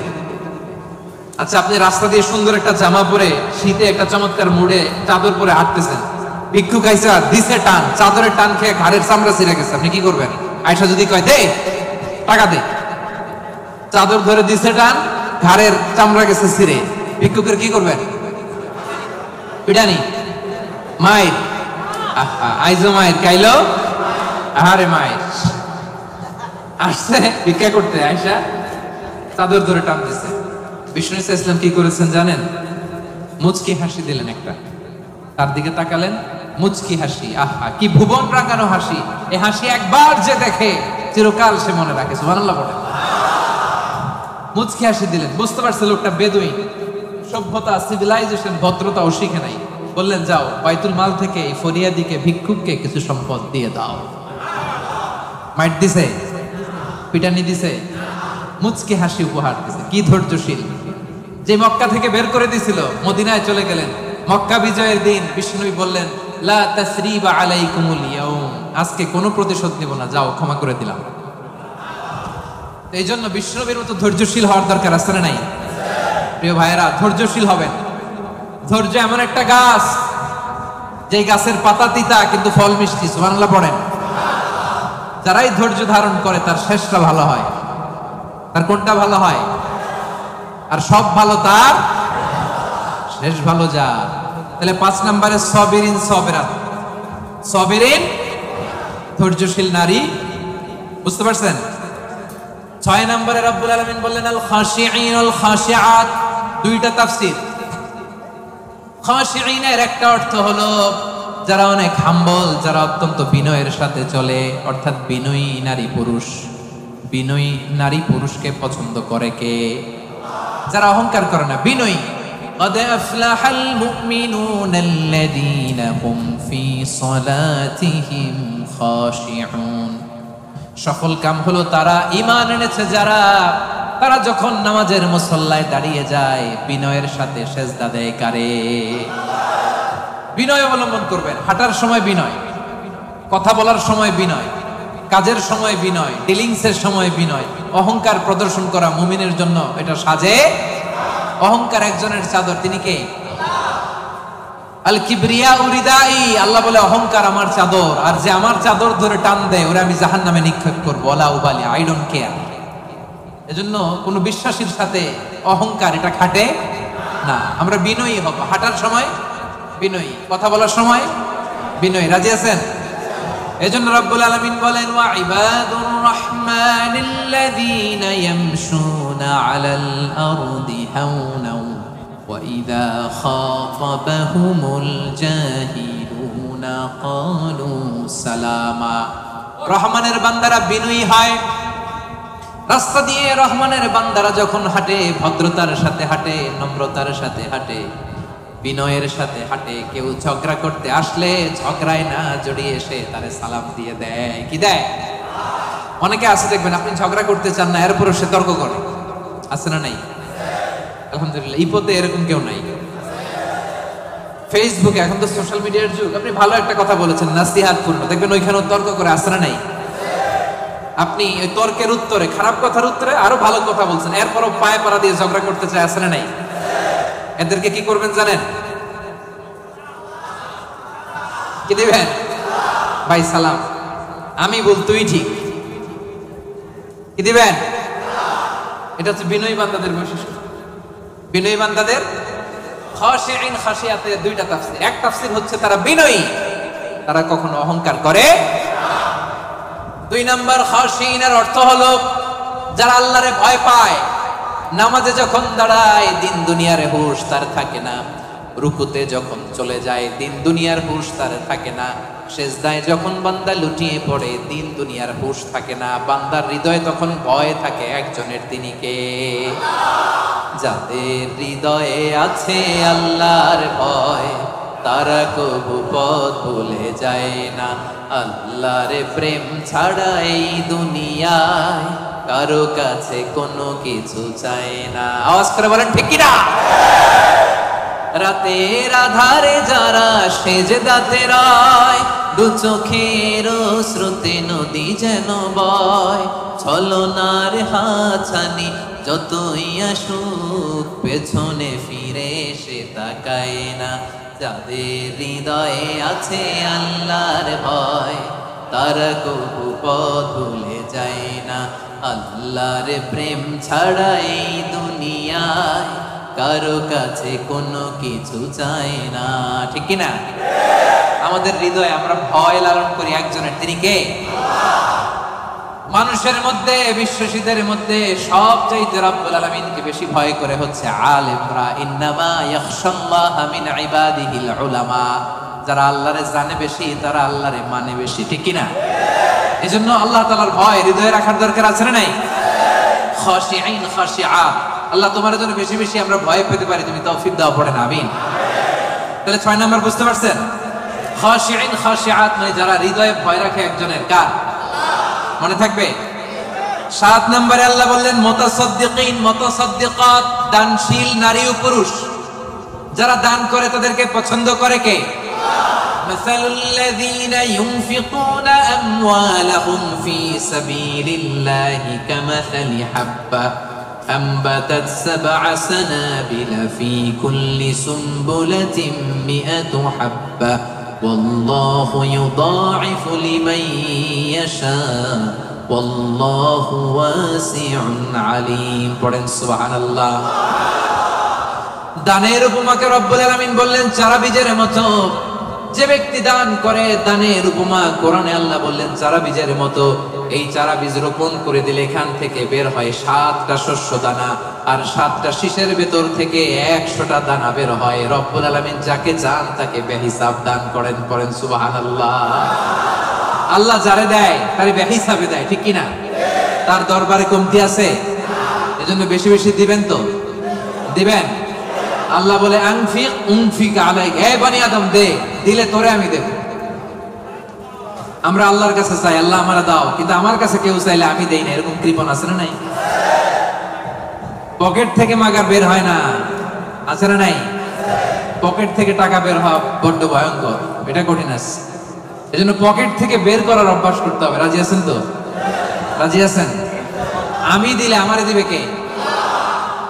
আচ্ছা, আপনি রাস্তা দিয়ে সুন্দর একটা জামা পরে, শীতে একটা চমৎকার মুড়ে চাদর পরে হাঁটতেছেন, ভিক্ষুক আইসা দিছে টান, চাদরের টান খেয়ে ঘাড়ের চামড়া ছিঁড়ে গেছে, আপনি কি করবেন? আয়েশা যদি কয় দে টাকা দে, চাদর ধরে দিছে টান, ঘাড়ের চামড়া গেছে ছিঁড়ে, ভিক্ষুকের কি করবেন? পিটানি, মায়ের, আইজো মায়ের, কাইলো আরে মায়ের আসছে ভিক্ষা করতে, আয়সা চাদর ধরে টান দিছে। বিষ্ণু ইসলাম কি করেছেন জানেন? মুচকি হাসি দিলেন একটা, তার দিকে তাকালেন, মুচকি হাসি, আহা কি ভুবন রাঙানো হাসি। এই হাসি একবার যে দেখে চিরকাল সে মনে রাখে। সুবহানাল্লাহ বলেন। মুচকি হাসি দিলেন, বুঝতে পারছে লোকটা বেদুইন, সভ্যতা, সিভিলাইজেশন, ভদ্রতা ও শিখে নাই। বললেন যাও বাইতুল মাল থেকে এই ফরিয়াদিকে, ভিক্ষুককে কিছু সম্পদ দিয়ে দাও। মাইট দিছে, পিটানি দিছে, মুচকি হাসি উপহার দিছে। কি ধৈর্যশীল! যে মক্কা থেকে বের করে দিছিল, মদিনায় চলে গেলেন। মক্কা বিজয়ের দিন বিষ্ণুনবী বললেন, লা তাসরিবা আলাইকুমুল ইয়াউম, আজকে কোনো প্রতিশোধ নিব না, যাও ক্ষমা করে দিলাম। এই জন্য বিষ্ণুনবীর মতো ধৈর্যশীল হওয়ার দরকার আছে না নাই? প্রিয় ভাইয়েরা, ধৈর্যশীল হবেন। ধৈর্য এমন একটা গাছ, যে গাছের পাতা তিতা কিন্তু ফল মিষ্টি। সুবহানাল্লাহ পড়েন। যারাই ধৈর্য ধারণ করে তার শেষটা ভালো হয়। তার কোনটা ভালো হয়? আর সব ভালো তার শেষ ভালো। যা তাহলে 5 নম্বরে সবিরিন সবেরাত। সবিরিন ধৈর্যশীল নারী, বুঝতে পারছেন? 6 নম্বরে রব্বুল আলামিন বললেন আল খাশিঈন আল খাশিআত। দুইটা তাফসীর। খাশিঈনের একটা অর্থ হলো যারা অনেক হাম্বল, যারা অত্যন্ত বিনয়ের সাথে চলে, অর্থাৎ বিনয়ী নারী পুরুষ। বিনয়ী নারী পুরুষকে পছন্দ করে কে? যারা অহংকার করে না, বিনয়ী। قد أفلح المؤمنون الذين هم في صلاتهم خاشعون। সফল কাম হলো তারা ঈমান এনেছে যারা, তারা যখন নামাজের মুসল্লায় দাঁড়িয়ে যায় বিনয়ের সাথে সেজদা দেয় কারে? বিনয় অবলম্বন করবেন। হাঁটার সময় বিনয়, কথা বলার সময় বিনয়, কাজের সময় বিনয়, ডিলিংসের সময় বিনয়। অহংকার প্রদর্শন করা মুমিনের জন্য এটা সাজে। অহংকার একজনের চাদর, তিনি কে? আল কিবরিয়া উরিদাই। আল্লাহ বলে অহংকার আমার চাদর, আর যে আমার চাদর ধরে টান দেয় ওরা আমি জাহান্নামে নিক্ষেপ করবো। ওয়ালা উবালি, আই ডোন্ট কেয়ার। এজন্য কোন বিশ্বাসীর সাথে অহংকার এটা খাটে না। আমরা বিনয়ী হব। হাঁটার সময় বিনয়ী, কথা বলার সময় বিনয়ী। রাজি আছেন? এজন্য রব্বুল আলামিন বলেন ওয়া ইবাদুর রাহমানিল্লাযীনা ইয়ামশুনা আলাল আরদি হাওনা ওয়া ইযা খাতাবাহুমুল জাহিলুনা ক্বালু সালামা। রহমানের বান্দারা বিনয়ী হয়। রাস্তা দিয়ে রহমানের বান্দারা যখন হাঁটে ভদ্রতার সাথে হাঁটে, নম্রতার সাথে হাঁটে, বিনয়ের সাথে হাঁটে। কেউ ঝগড়া করতে আসলে ঝগড়ায় না জড়িয়ে এসে তারে সালাম দিয়ে দেয়। কি দেয়? অনেকে আছে দেখবেন আপনি ঝগড়া করতে চান না, এরপরও সে তর্ক করে। আছে না নাই? আলহামদুলিল্লাহ, ইপোতে এরকম কেউ নাই। ফেসবুকে এখন তো সোশ্যাল মিডিয়ার যুগ, আপনি ভালো একটা কথা বলেছেন নাসিহাতপূর্ণ, দেখবেন ওইখানেও তর্ক করে। আছে না নাই? আপনি ওই তর্কের উত্তরে, খারাপ কথার উত্তরে আরো ভালো কথা বলছেন, এরপরও পায়ে পাড়া দিয়ে ঝগড়া করতে চায়। আছে না নাই? এদেরকে কি করবেন জানেন? কি দিবেন? ভাই সালাম, আমি বল তুই ঠিক। কি দিবেন? এটা হচ্ছে বিনয়ী বান্দাদের বৈশিষ্ট্য। বিনয়ী বান্দাদের খাশিঈন খাশিয়াতের দুইটা তাফসীর। এক তাফসীর হচ্ছে তারা বিনয়ী, তারা কখনো অহংকার করে। 2 নাম্বার খাশিঈনের অর্থ হলো যারা আল্লাহরে ভয় পায়। নামাজে যখন দাঁড়ায় দিন দুনিয়ার হুঁশ তার থাকে না। রুকুতে যখন চলে যায় দিন দুনিয়ার হুঁশ তার থাকে না। সেজদায় যখন বান্দা লুটিয়ে পড়ে দিন দুনিয়ার হুঁশ থাকে না। বান্দার হৃদয়ে তখন ভয় থাকে একজনের, তিনি কে? যাদের হৃদয়ে আছে আল্লাহর ভয় তারা কবু পথ ভুলে যায় না। আল্লাহর প্রেম ছাড়া এই দুনিয়ায় কারো কাছে কোনো কিছু চায় না। আওয়াজ করে বলেন ঠিক কি না? রাতের আধারে যারা সেজদাতে রয়, দু চোখের স্রোতে নদী যেন বয়। ছলনার হাতছানি যতই আসুক পেছনে ফিরে সে তাকায় না। যাদের হৃদয়ে আছে আল্লাহর ভয় তারা কবু পথ ভুলে যায় না। আল্লাহর প্রেম ছাড়া এই দুনিয়ায় কারো কাছে কোনো কিছু চায় না। ঠিক কিনা? আমাদের হৃদয়ে আমরা ভয় লালন করি একজনের, তিনি কে? মানুষের মধ্যে, বিশ্বাসীদের মধ্যে সবচাইতে রব্বুল আলামিনকে বেশি ভয় করে হচ্ছে আলেমরা। ইন্নামা ইয়াখশাল্লাহা মিন ইবাদিহিল উলামা। যারা আল্লাহরে জানে বেশি, তারা আল্লাহরে মানে বেশি, ঠিক কি না? এজন্য আল্লাহ তাআলার ভয় হৃদয়ে রাখার দরকার আছে না নাই? খাশিঈন খাশিআত। আল্লাহ তোমার জন্য বেশি বেশি আমরা ভয় পেতে পারি, তুমি তৌফিক দাও, পড়েন আমিন। তাহলে 6 নাম্বার বুঝতে পারছেন? খাশিঈন খাশিআত মানে যারা হৃদয়ে ভয় রাখে একজনের, কার? মনে থাকবে? 7 নম্বরে আল্লাহ বললেন মুতাসাদ্দিকিন মুতাসাদ্দিকাত, দানশীল নারী ও পুরুষ যারা দান করে তাদেরকে পছন্দ করে কে? মাসালুল্লাযীনা ইউনফিকুনা আমওয়ালাহুম ফী সাবিলিল্লাহি কামাসালি হাব্বা أنبتت 7 سنابل في كل سنبلة 100 حبة والله يضاعف لمن يشاء والله واسع عليم। পড়েন সুবহানাল্লাহ। দানের উপমাকে রব্বুল আলামিন বললেন চারা বীজের মতো। যে ব্যক্তি দান করে, দানের উপমা কোরআনে আল্লাহ বললেন চারা বীজের মতো। এই চারা বীজ রোপণ করে দিলে এখান থেকে বের হয় 7টা শস্য দানা, আর 7টা শীষের ভেতর থেকে 100টা দানা বের হয়। রব্বুল আলামিন যাকে চান তাকে বেহিসাব দান করেন, পড়েন সুবহানাল্লাহ। আল্লাহ যারে দেয় তারে বেহিসাবে দেয়, ঠিক কি না? তার দরবারে কমতি আছে? এজন্য বেশি বেশি দিবেন তো, দিবেন। আল্লাহ বলে আনফিক উনফিক আলাইক, হে বনি আদম দে, দিলে তোরে আমি দেব। আমরা আল্লাহর কাছে চাই আল্লাহ আমারে দাও, কিন্তু আমার কাছে কেউ চাইলে আমি দেই না, এরকম কৃপণ আছে না নাই? পকেট থেকে মাগা বের হয় না, আছে না নাই? পকেট থেকে টাকা বের হওয়া বড্ড ভয়ঙ্কর, এটা কঠিন আছে। এজন্য পকেট থেকে বের করার অভ্যাস করতে হবে। রাজি আছেন তো? রাজি আছেন? আমি দিলে আমারে দিবে কে?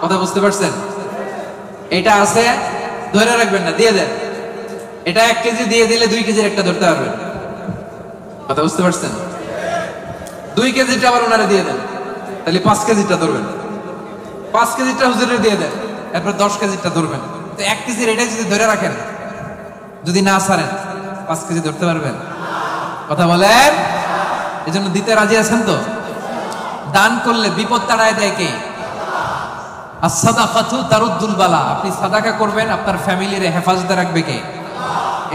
কথা বুঝতে পারছেন? এটা আছে, ধরে রাখবেন না, দিয়ে দেন। এটা 1 কেজি দিয়ে দিলে 2 কেজির একটা ধরতে পারবেন। কথা বুঝতে পারছেন? 2 কেজিটা আবার ওনারে দিয়ে দেন, তাহলে 5 কেজিটা ধরবেন। 5 কেজিটা হুজুরে দিয়ে দেন, এরপর 10 কেজিটা ধরবেন। তো 1 কেজির এটা যদি ধরে রাখেন, যদি না ছাড়েন, 5 কেজি ধরতে পারবেন? কথা বলেন। এজন্য দিতে রাজি আছেন তো? দান করলে বিপদ তাড়ায় দেয় কে? as-সাদাকাতু তারুদ্দুল বালা। আপনি সাদাকা করবেন, আপনার ফ্যামিলির হেফাজতে রাখবে কে?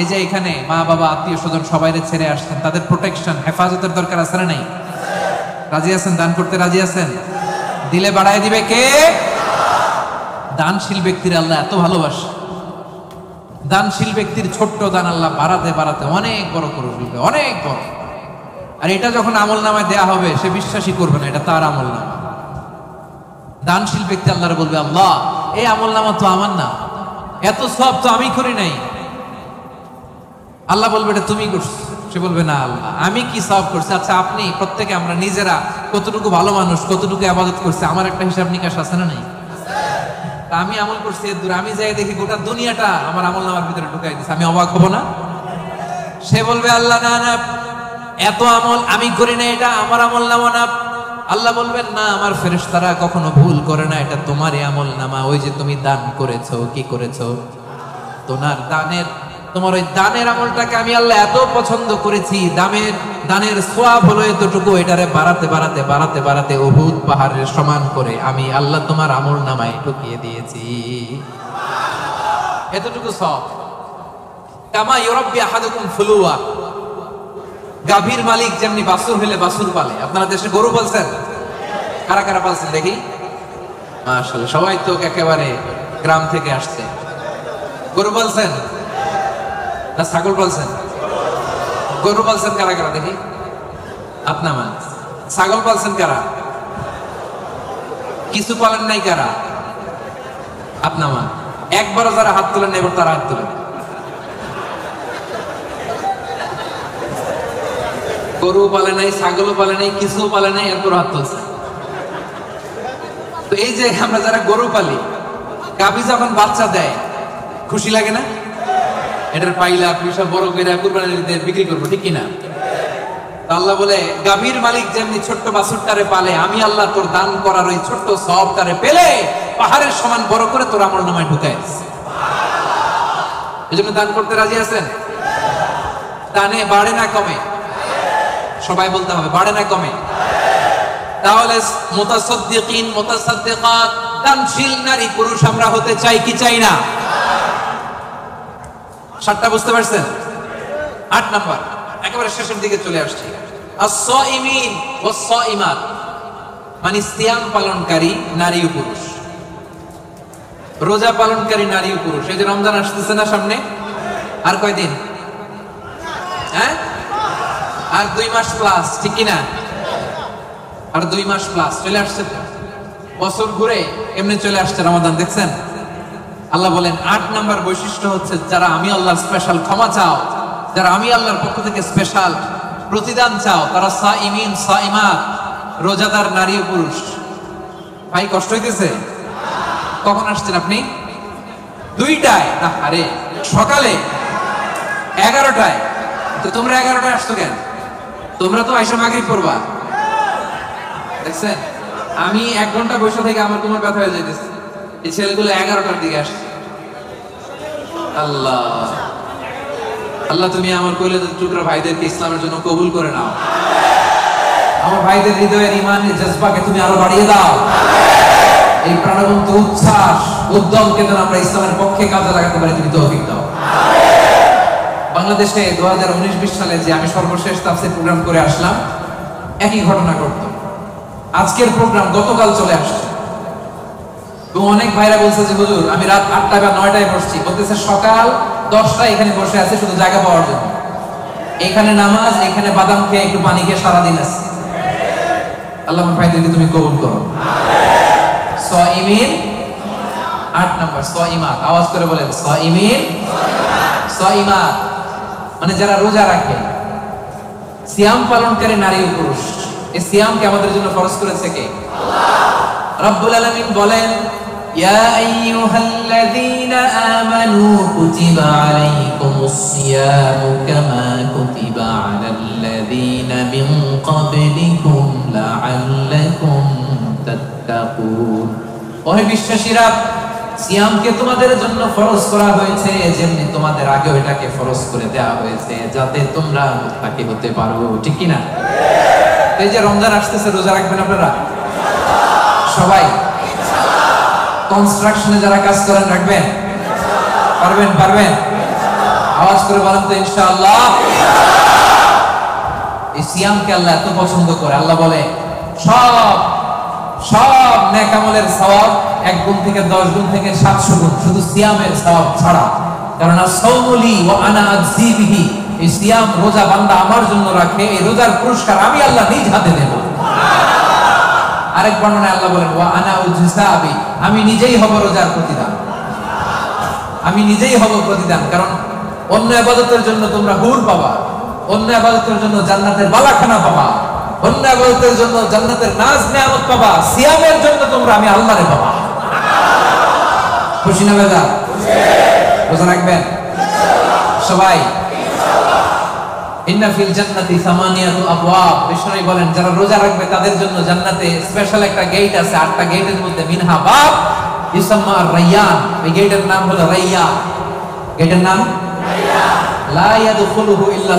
এই যে এখানে মা বাবা আত্মীয় স্বজন সবাইরে ছেড়ে আসছেন, তাদের প্রোটেকশন হেফাজতের দরকার আছে না নাই? রাজি আছেন? দান করতে রাজি আছেন? দিলে বাড়ায় দিবে কে? দানশীল ব্যক্তির আল্লাহ এত ভালোবাসে। দানশীল ব্যক্তির ছোট্ট দান আল্লাহ বাড়াতে বাড়াতে অনেক বড় করে ফেলবে, অনেক বড়। আর এটা যখন আমল নামায় দেয়া হবে, সে বিশ্বাসই করবে না এটা তার আমল নামা। দানশীল ব্যক্তি আল্লাহরে বলবে, আল্লাহ এই আমল নামা তো আমার না, এত সব তো আমি করি নাই। আল্লাহ বলবে এটা তুমি করছো। সে বলবে না আল্লাহ আমি কি সব করছি? আচ্ছা আপনি প্রত্যেকে আমরা নিজেরা কতটুকু ভালো মানুষ, কতটুকু ইবাদত করছি, আমার একটা হিসাব নিকাশ আছে না নাই? আমি আমল করছি এর দূরে, আমি যাই দেখি গোটা দুনিয়াটা আমার আমল নামার ভিতরে ঢুকাই দিচ্ছে, আমি অবাক হব না? সে বলবে আল্লাহ না না, এত আমল আমি করি না, এটা আমার আমল নামা না। আল্লাহ বলবেন না, আমার ফেরেশতারা কখনো ভুল করে না, এটা তোমারই আমল নামা। ওই যে তুমি দান করেছো, কি করেছো, তোমার ওই দানের আমলটাকে আমি আল্লাহ এত পছন্দ করেছি, দানের সওয়াব হলো এতটুকু, এটারে বাড়াতে বাড়াতে বাড়াতে বাড়াতে উহুদ পাহাড়ের সমান করে আমি আল্লাহ তোমার আমল নামায় ঢুকিয়ে দিয়েছি। এতটুকু সওয়াব। কামা ইউরাব্বি আহাদুকুম ফুলুয়া, গাভীর মালিক যেমনি বাছুর হলে বাছুর পালে। আপনারা দেশে গরু পালছেন? কারা কারা পালছেন দেখি? মাশাআল্লাহ, সবাই তো একেবারে গ্রাম থেকে আসছে। গরু পালছেন না ছাগল পালছেন? গরু পালছেন কারা কারা দেখি? আপনা মান। ছাগল পালছেন কারা? কিছু পালেন নাই কারা? আপনা মান। একবারও যারা হাত তুলেন এবার তারা হাত তুলেন। গরু পালে নাই, ছাগলও পালে নাই, কিছু পালে নাই, এরপর হাত তুলছে। তো এই যে আমরা যারা গরু পালি, গাভী যখন বাচ্চা দেয় খুশি লাগে না? এটার পাইলা পয়সা বড় করে কুরবানির ঈদে বিক্রি করবো, ঠিক কিনা? আল্লাহ বলে গাভীর মালিক যেমনি ছোট্ট বাছুরটারে পালে, আমি আল্লাহ তোর দান করার ওই ছোট্ট সওয়াবটারে পেলে পাহাড়ের সমান বড় করে তোর আমল নামায় ঢুকাই। এজন্য দান করতে রাজি আছেন? দানে বাড়ে না কমে? সবাই বলতে হবে, বাড়ে না কমে? তাহলে মুতাসাদ্দিকিন মুতাসাদ্দিকাত দানশীল নারী পুরুষ আমরা হতে চাই কি চাই না? 7টা বুঝতে পারছেন? 8 নাম্বার, একেবারে শেষের দিকে চলে আসছি। আস-সাইমিন ওয়াস-সাইমাত, মানে সিয়াম পালনকারী নারী ও পুরুষ, রোজা পালনকারী নারী ও পুরুষ। এই যে রমজান আসতেছে না সামনে, আর কয়দিন? হ্যাঁ, আর 2 মাস প্লাস, ঠিক কি না? আর 2 মাস প্লাস চলে আসছে তো, বছর ঘুরে এমনি চলে আসছে রমাদান, দেখছেন? আল্লাহ বলেন 8 নাম্বার বৈশিষ্ট্য হচ্ছে যারা আমি আল্লাহর স্পেশাল ক্ষমা চাও, যারা আমি আল্লাহর পক্ষ থেকে স্পেশাল প্রতিদান চাও, তারা সাইমিন সাইমাত, রোজাদার নারী ও পুরুষ। ভাই কষ্ট হইতেছে? কখন আসছেন আপনি? 2টায়? আরে সকালে 11টায়। তো তোমরা 11টায় আসছো কেন? তোমরা তো আইসা মাগরিব পড়বা, দেখছেন? আমি 1 ঘন্টা বসে থেকে আমার কোমর ব্যথা হয়ে যাইতেছে, এই ছেলেগুলো 11টার দিকে আসছে। আল্লাহ আল্লাহ, তুমি আমার কলিজার টুকরা ভাইদেরকে ইসলামের জন্য কবুল করে নাও। আমার ভাইদের হৃদয়ের ঈমানের জজবাকে তুমি আরো বাড়িয়ে দাও। এই প্রাণবন্ত উচ্ছ্বাস উদ্যমকে যেন আমরা ইসলামের পক্ষে কাজে লাগাতে পারি, তুমি তৌফিক দাও। বাংলাদেশে 2019-20 সালে যে আমি সর্বশেষ তাফসীর প্রোগ্রাম করে আসলাম, একই ঘটনা ঘটতো। আজকের প্রোগ্রাম গতকাল চলে আসছে। তো অনেক ভাইরা বলছে যে হুজুর আমি রাত 8টা বা 9টায় বসছি, বলতেছে সকাল 10টায় এখানে বসে আছে শুধু জায়গা পাওয়ার জন্য। এখানে নামাজ, এখানে বাদাম খেয়ে একটু পানি খেয়ে সারাদিন আছে। আল্লাহ আমার ভাইদেরকে তুমি কবুল করো। সাইমিন 8 নাম্বার, সাইমাত, আওয়াজ করে বলেন সাইমিন সাইমাত, মানে যারা রোজা রাখে, সিয়াম পালনকারী নারী ও পুরুষ। এই সিয়ামকে আমাদের জন্য ফরজ করেছে কে? আল্লাহ রাব্বুল আলামিন বলেন, ইয়া আইয়ুহাল্লাযীনা আমানু কুতিবা আলাইকুমুস সিয়ামু কামা কুতিবা আলাল্লাযীনা মিন ক্বাবলিকুম লাআল্লাকুম তাত্তাকুন। ওহে বিশ্বাসীরা, সিয়ামকে তোমাদের জন্য ফরজ করা হয়েছে যেমনি তোমাদের আগেও এটাকে ফরজ করে দেওয়া হয়েছে, যাতে তোমরা মুত্তাকি হতে পারো, ঠিক কি না? এই যে রমজান আসতেছে, রোজা রাখবেন আপনারা সবাই? কনস্ট্রাকশনে যারা কাজ করেন রাখবেন? পারবেন? পারবেন? আওয়াজ করে বলেন তো ইনশাআল্লাহ। এই সিয়ামকে আল্লাহ এত পছন্দ করে, আল্লাহ বলে সব নেক আমলের সওয়াব 1 গুণ থেকে 10 গুণ থেকে 700 গুণ, শুধু সিয়ামের সওয়াব ছাড়া। কারণ আস-সাওমুলি ওয়া আনা আজজি বিহি, এই সিয়াম রোজা বান্দা আমার জন্য রাখে, এই রোজার পুরস্কার আমি আল্লাহ নিজ হাতে দেব। আরেক বর্ণনায় আল্লাহ বলেন ওয়া আনা উজসাবি, আমি নিজেই হব রোজার প্রতিদান, আমি নিজেই হব প্রতিদান। কারণ অন্য ইবাদতের জন্য তোমরা হুর পাবা, অন্য ইবাদতের জন্য জান্নাতের বালাখানা পাবা, অন্য ইবাদতের জন্য জান্নাতের নাজ নেয়ামত পাবা, সিয়ামের জন্য তোমরা আমি আল্লাহরে পাবা। খুশি না বেজা? রোজা রাখবেন সবাই? ইন্না ফিল জান্নাতি সামানিয়াতু আবওয়াব, বিষ্ণু বলেন যারা রোজা রাখবে তাদের জন্য জান্নাতে স্পেশাল একটা গেট আছে, 8টা গেটের মধ্যে মিনহা বাব ইসমা আর-রায়্যান, এই গেটের নাম হলো রায়্যান। গেটের নাম রায়্যান, লা ইয়াদখুলুহু ইল্লা